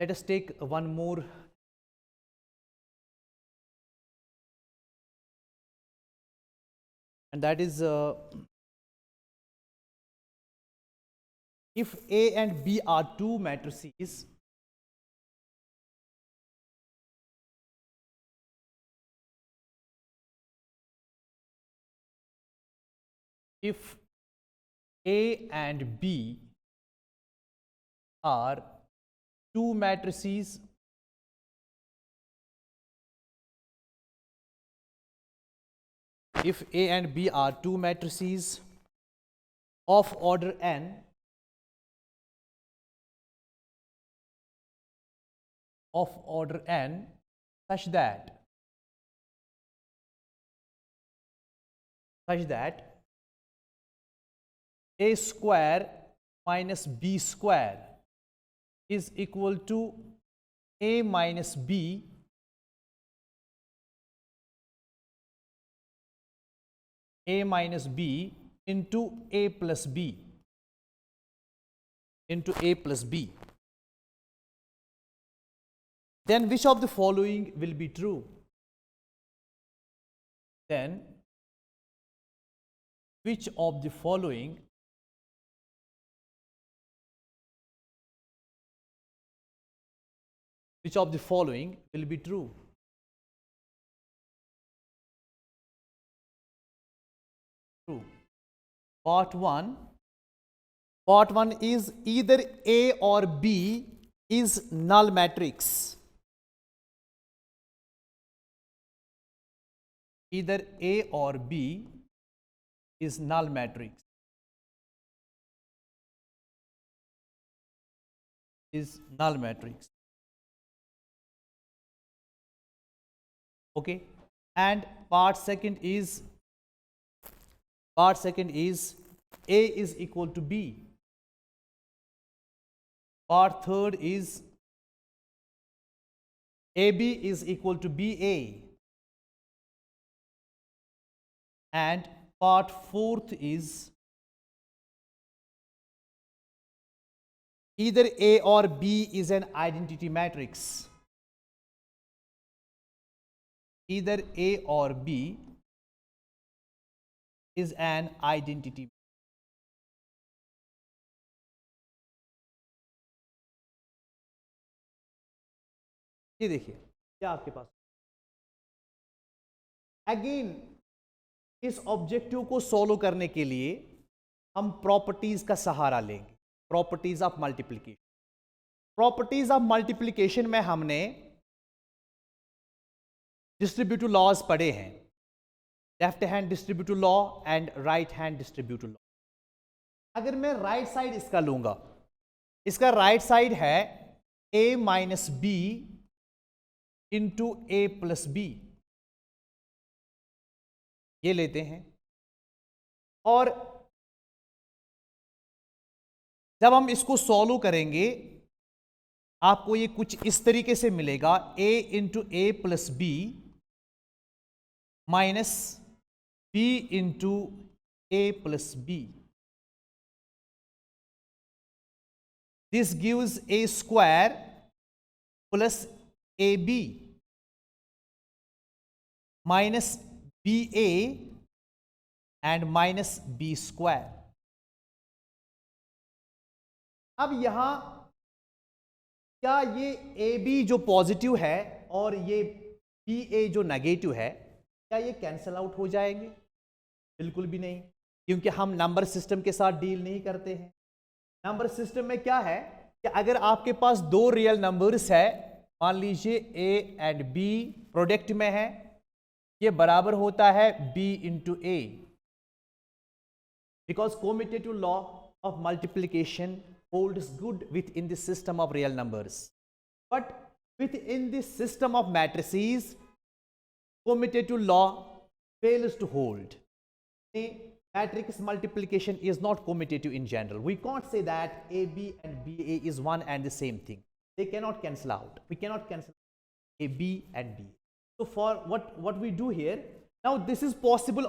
Let us take one more. And that is if A and B are two matrices, if A and B are two matrices, if A and B are two matrices of order n, such that A square minus B square is equal to A minus B into A plus B then which of the following will be true? Then which of the following will be true? Part 1 is either A or B is null matrix. Either A or B is null matrix. Okay, and part second is A is equal to B. Part third is AB is equal to BA. And part fourth is either A or B is an identity matrix. Either A or B is an identity. ये देखिए क्या आपके पास again इस objective को solve करने के लिए हम प्रॉपर्टीज का सहारा लेंगे. प्रॉपर्टीज ऑफ मल्टीप्लिकेशन में हमने डिस्ट्रीब्यूटिव लॉज पढ़े हैं, left hand distributive law and right hand distributive law. अगर मैं राइट साइड इसका लूंगा, इसका राइट साइड है a minus b into a plus b, ये लेते हैं. और जब हम इसको सॉल्व करेंगे आपको ये कुछ इस तरीके से मिलेगा, a into a plus b minus b into a plus b. This gives a square plus ab minus BA and minus B square. अब यहां क्या ये AB जो पॉजिटिव है और ये BA जो नेगेटिव है, क्या ये कैंसल आउट हो जाएंगे? बिल्कुल भी नहीं, क्योंकि हम नंबर सिस्टम के साथ डील नहीं करते हैं. नंबर सिस्टम में क्या है कि अगर आपके पास दो रियल नंबर्स है, मान लीजिए A एंड B प्रोडक्ट में है, ये बराबर होता है B into A, because commutative law of multiplication holds good within this system of real numbers, but within this system of matrices commutative law fails to hold. Matrix multiplication is not commutative in general. We can't say that AB and BA is one and the same thing. They cannot cancel out. We cannot cancel AB and B. So for what we do here, now this is possible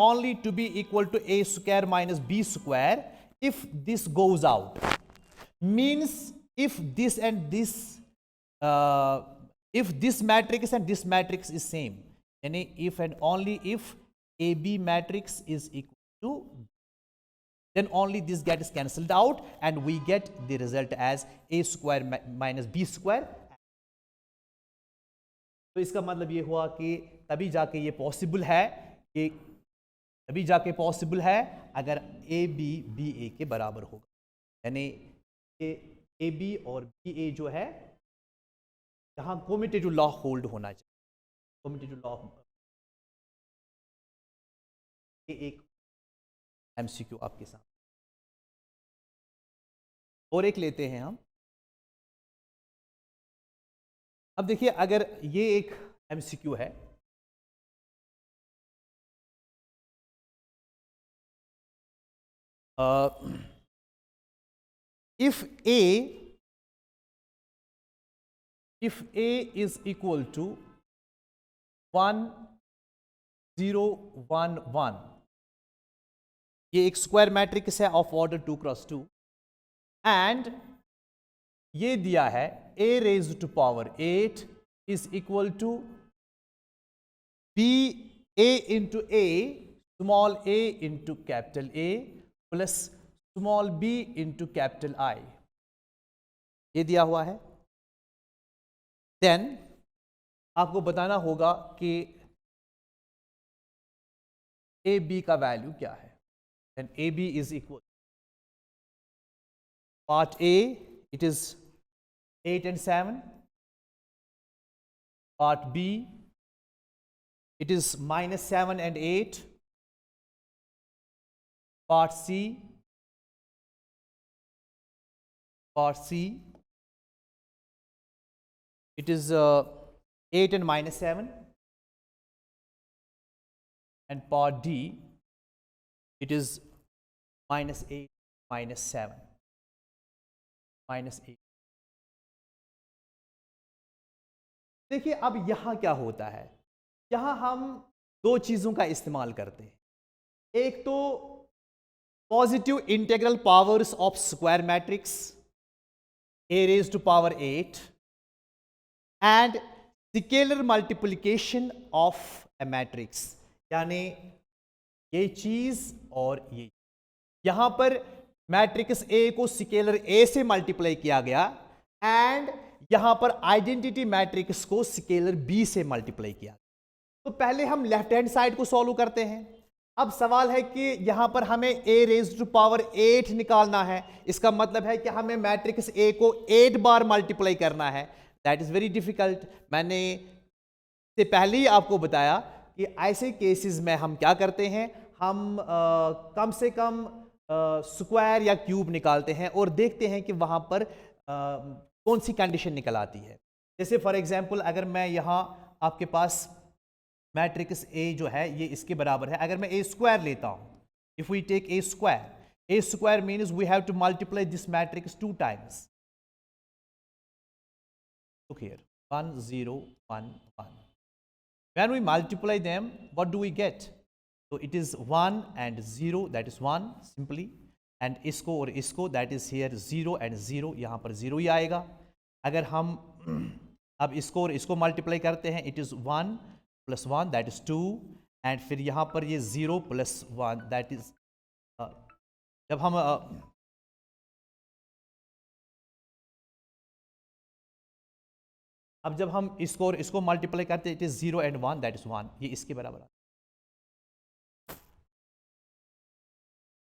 only to be equal to A square minus B square if this goes out. Means if this and this if this matrix and this matrix is same, यानी if and only if AB matrix is equal to, then only this gets cancelled out and we get the result as A square minus B square. तो इसका मतलब ये हुआ कि तभी जाके ये पॉसिबल है कि तभी जाके पॉसिबल है अगर ए बी बी ए के बराबर होगा, यानी ए बी और बी ए जो है यहाँ कम्यूटेटिव लॉ होल्ड होना चाहिए. कम्यूटेटिव लॉ एक एमसीक्यू आपके साथ और एक लेते हैं हम. अब देखिए अगर ये एक एमसीक्यू है, if A is equal to 1 0 1 1, ये एक स्क्वायर मैट्रिक्स है ऑफ ऑर्डर 2 क्रॉस 2 एंड ये दिया है a raised to power 8 is equal to b a into a small a into capital A plus small b into capital I, ये दिया हुआ है. देन आपको बताना होगा कि ए बी का वैल्यू क्या है. Then A B is equal part a it is 8 and 7, part B it is minus 7 and 8, part C it is 8 and minus 7, and part D it is minus 8 minus 7 minus 8. देखिए अब यहां क्या होता है, यहां हम दो चीजों का इस्तेमाल करते हैं. एक तो positive integral powers of square matrix a raised to power 8 and scalar multiplication of A matrix, यानी ये चीज और ये, यहां पर मैट्रिक्स A को स्केलर A से मल्टीप्लाई किया गया एंड यहां पर आइडेंटिटी मैट्रिक्स को स्केलर B से मल्टीप्लाई किया. तो पहले हम लेफ्ट हैंड साइड को सॉल्व करते हैं. अब सवाल है कि यहां पर हमें A रेज्ड टू पावर 8 निकालना है. इसका मतलब है कि हमें मैट्रिक्स A को 8 बार मल्टीप्लाई करना है. That is very difficult. मैंने से पहले ही आपको बताया कि ऐसे केसेस में हम क्या करते हैं, हम कम से कम स्क्वायर या क्यूब निकालते हैं और देखते हैं कि वहां पर कौन सी कंडीशन निकल आती है. जैसे फॉर एग्जांपल अगर मैं यहाँ आपके पास मैट्रिक्स A जो है ये इसके बराबर है, अगर मैं A स्क्वायर लेता हूँ, if we take A square means we have to multiply this matrix 2 times. Look here, 1 0 1 1. When we multiply them, what do we get? So it is 1 and 0, that is 1 simply, and इसको और इसको, that is here 0 and 0, यहाँ पर 0 ही आएगा. अगर हम अब इसको और इसको मल्टीप्लाई करते हैं, it is 1 plus 1, that is 2, and फिर यहाँ पर ये 0 plus 1, that is जब हम अब जब हम इसको और इसको मल्टीप्लाई करते हैं, it is 0 and 1, that is 1, ये इसके बराबर है.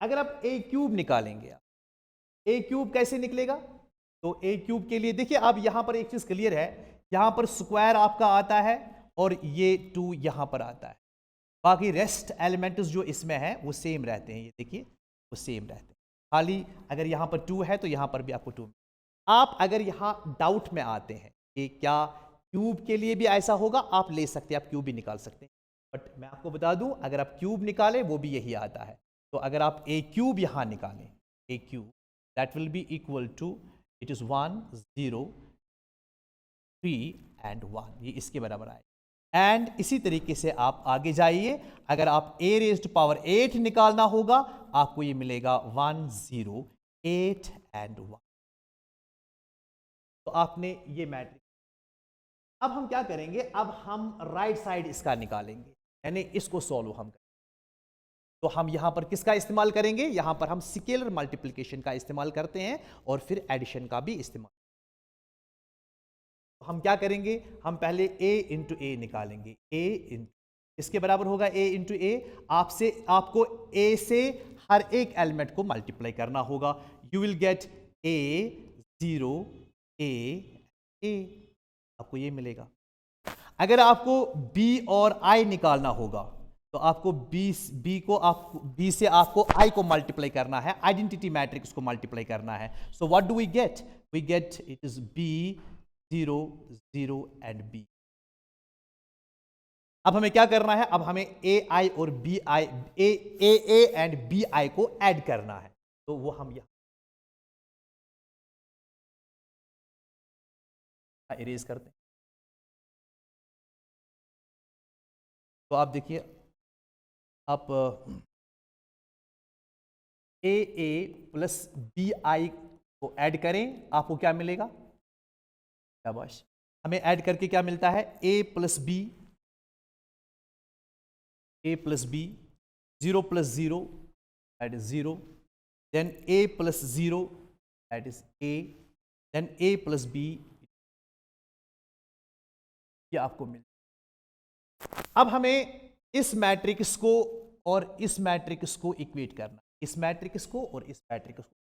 अगर आप a क्यूब निकालेंगे, a क्यूब कैसे निकलेगा? तो a क्यूब के लिए देखिए अब यहां पर एक चीज क्लियर है, यहां पर स्क्वायर आपका आता है और ये 2 यहां पर आता है. बाकी रेस्ट एलिमेंट्स जो इसमें है वो सेम रहते हैं, ये देखिए वो सेम रहते हैं. खाली अगर यहां पर 2 है तो यहां पर भी आपको 2. आप अगर यहां डाउट में आते हैं कि क्या क्यूब के लिए भी ऐसा होगा, आप ले सकते हैं, आप क्यूब भी निकाल सकते हैं. बट मैं आपको बता दूं अगर आप क्यूब निकालें वो भी यही आता है. तो अगर आप a क्यूब यहां निकालें, a cube that will be equal to, it is 1 0 3 and 1, ये इसके बराबर आए. एंड इसी तरीके से आप आगे जाइए, अगर आप a रेज्ड टू पावर 8 निकालना होगा आपको ये मिलेगा 1 0 8 and 1. तो आपने ये मैट्रिक्स। अब हम क्या करेंगे, अब हम राइट साइड इसका निकालेंगे, यानी इसको सॉल्व हम करेंगे। तो हम यहां पर किसका इस्तेमाल करेंगे, यहां पर हम स्केलर मल्टीप्लिकेशन का इस्तेमाल करते हैं और फिर एडिशन का भी इस्तेमाल। तो हम क्या करेंगे, हम पहले a इंटू ए निकालेंगे। a इंटू इसके बराबर होगा a इंटू ए। आपको a से हर एक एलिमेंट को मल्टीप्लाई करना होगा। You will get a 0 a a, आपको ये मिलेगा। अगर आपको b और i निकालना होगा तो आपको b से आपको i को मल्टीप्लाई करना है, आइडेंटिटी मैट्रिक्स को मल्टीप्लाई करना है। So what do we get, we get it is b 0 0 and b। अब हमें क्या करना है, अब हमें ai और bi a एंड bi को ऐड करना है। तो वो हम यहां इरेज करते हैं। तो आप देखिए, आप a प्लस bi को ऐड करें, आपको क्या मिलेगा, शाबाश। हमें ऐड करके क्या मिलता है, a plus b, zero plus zero that is zero, then a plus zero that is a, then a plus b, ये आपको मिल। अब हमें इस मैट्रिक्स को और इस मैट्रिक्स को इक्वेट करना, इस मैट्रिक्स को और इस मैट्रिक्स को।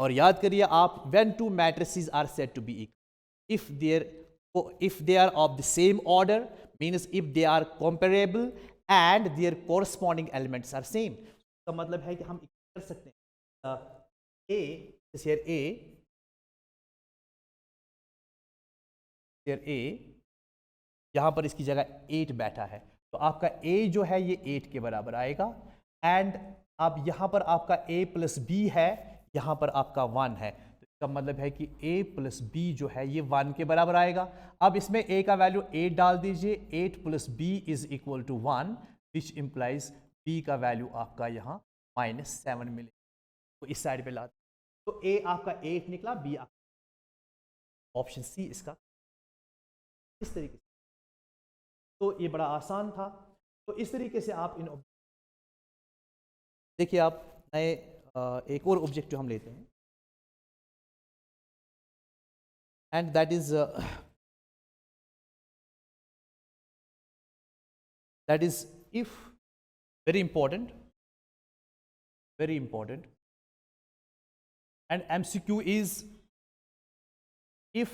और याद करिए आप, when two matrices are said to be equal, if they are of the same order, means if they are comparable and their corresponding elements are same। तो मतलब है कि हम कर सकते हैं a is here a यहां पर इसकी जगह 8 बैठा है, तो आपका a जो है ये 8 के बराबर आएगा। एंड अब यहां पर आपका a प्लस बी है, यहां पर आपका 1 है, तो इसका मतलब है कि a प्लस बी जो है ये 1 के बराबर आएगा। अब इसमें a का वैल्यू 8 डाल दीजिए, 8 plus b is equal to 1, which implies b का वैल्यू आपका यहाँ -7 मिले। तो इस साइड पे लाते, तो a आपका 8 निकला, b ऑप्शन सी इसका इस तरीके से। तो ये बड़ा आसान था। तो इस तरीके से आप इन देखिए, आप नए एक और ऑब्जेक्टिव हम लेते हैं, and that is if, very important, and MCQ is if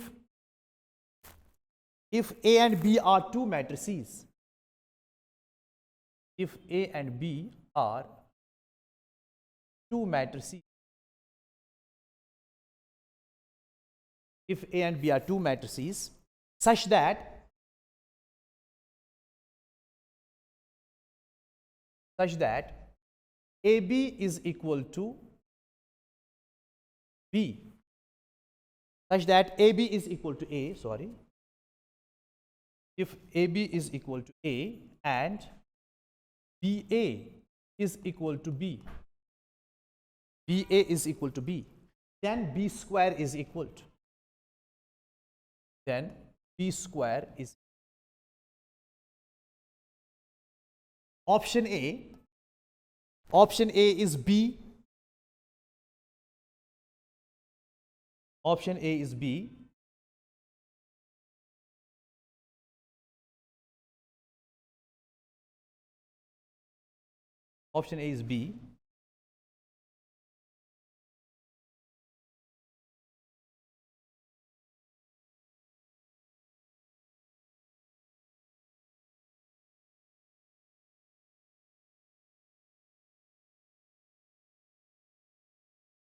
A and B are two matrices, if A and B are two matrices, if A and B are two matrices such that AB is equal to B, such that AB is equal to A, sorry, if AB is equal to A and BA is equal to B, BA is equal to B, then B square is equal to, then B square is option A is B, option A is B, option A is B,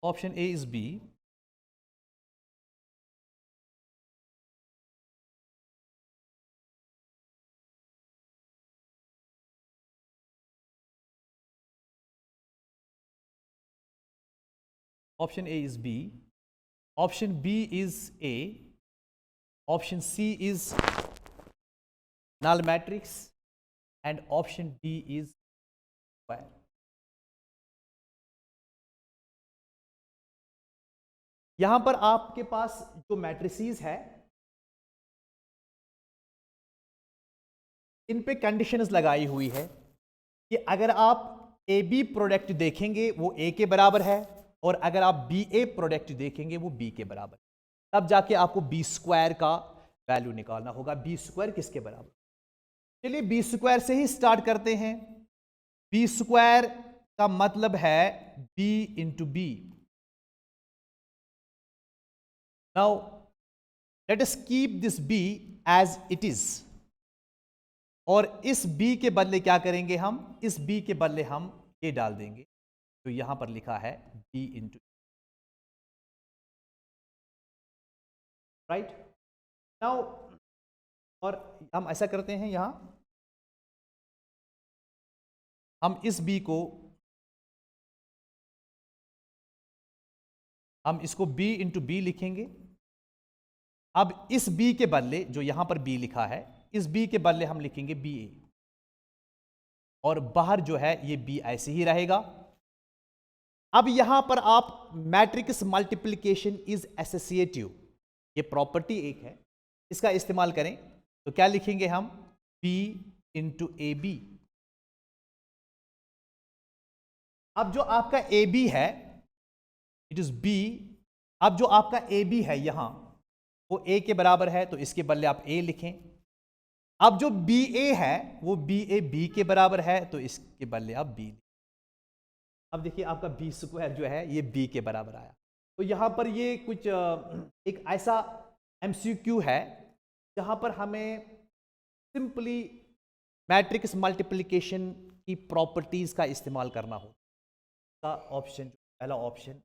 option A is B, option A is B, option B is A, option C is null matrix, and option D is square। यहां पर आपके पास जो matrices है इन पे conditions लगाई हुई है कि अगर आप ए बी प्रोडक्ट देखेंगे वो ए के बराबर है, और अगर आप बी ए प्रोडक्ट देखेंगे वो बी के बराबर, तब जाके आपको बी स्क्वायर का वैल्यू निकालना होगा। बी स्क्वायर किसके बराबर? चलिए बी स्क्वायर से ही स्टार्ट करते हैं। बी स्क्वायर का मतलब है B into B. Now let us keep this B as it is, और इस b के बदले क्या करेंगे हम? इस b के बदले हम a डाल देंगे, तो यहां पर लिखा है b इंटू, राइट। नाउ और हम ऐसा करते हैं, यहां हम इस b को, हम इसको b इंटू बी लिखेंगे। अब इस b के बदले जो यहां पर b लिखा है, इस b के बदले हम लिखेंगे बी ए, और बाहर जो है ये b ऐसे ही रहेगा। अब यहां पर आप मैट्रिक्स मल्टीप्लिकेशन इज एसोसिएटिव, ये प्रॉपर्टी एक है, इसका इस्तेमाल करें तो क्या लिखेंगे हम? b into A B. अब जो आपका ए बी है इट इज b, अब जो आपका ए बी है यहां वो a के बराबर है, तो इसके बदले आप a लिखें। अब जो बी ए है वो बी ए बी के बराबर है, तो इसके बदले आप b लिखें। अब देखिए आपका बी स्क्वायर जो है ये b के बराबर आया। तो यहां पर ये कुछ एक ऐसा MCQ है जहां पर हमें सिंपली मैट्रिक्स मल्टीप्लिकेशन की प्रॉपर्टीज का इस्तेमाल करना हो। का ऑप्शन, पहला ऑप्शन